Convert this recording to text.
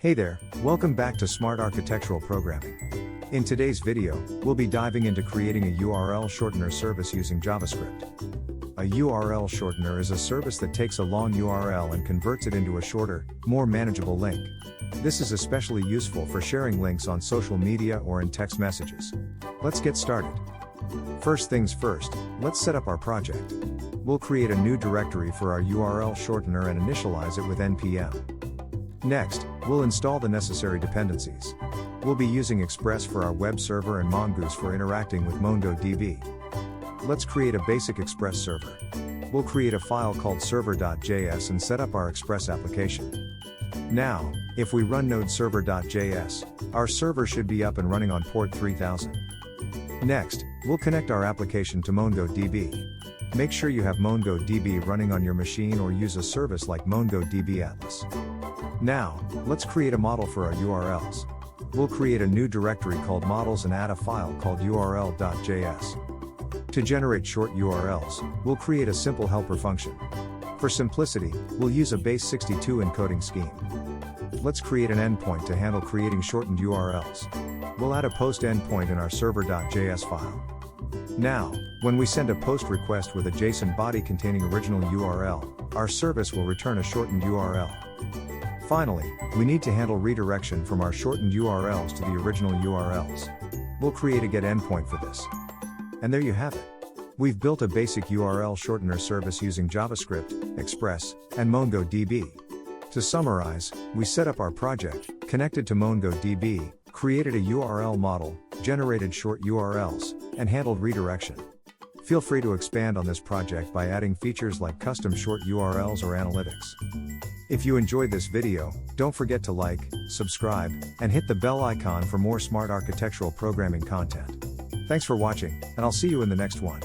Hey there, welcome back to Smart Architectural Programming. In today's video, we'll be diving into creating a URL shortener service using JavaScript. A URL shortener is a service that takes a long URL and converts it into a shorter, more manageable link. This is especially useful for sharing links on social media or in text messages. Let's get started. First things first, let's set up our project. We'll create a new directory for our URL shortener and initialize it with npm. Next, we'll install the necessary dependencies. We'll be using Express for our web server and Mongoose for interacting with MongoDB. Let's create a basic Express server. We'll create a file called server.js and set up our Express application. Now, if we run node server.js, our server should be up and running on port 3000. Next, we'll connect our application to MongoDB. Make sure you have MongoDB running on your machine or use a service like MongoDB Atlas. Now, let's create a model for our URLs. We'll create a new directory called models and add a file called url.js. To generate short URLs, we'll create a simple helper function. For simplicity, we'll use a base62 encoding scheme. Let's create an endpoint to handle creating shortened URLs. We'll add a post endpoint in our server.js file. Now, when we send a post request with a JSON body containing original URL, our service will return a shortened URL. Finally, we need to handle redirection from our shortened URLs to the original URLs. We'll create a get endpoint for this. And there you have it. We've built a basic URL shortener service using JavaScript, Express, and MongoDB. To summarize, we set up our project, connected to MongoDB, created a URL model, generated short URLs, and handled redirection. Feel free to expand on this project by adding features like custom short URLs or analytics. If you enjoyed this video, don't forget to like, subscribe, and hit the bell icon for more smart architectural programming content. Thanks for watching, and I'll see you in the next one.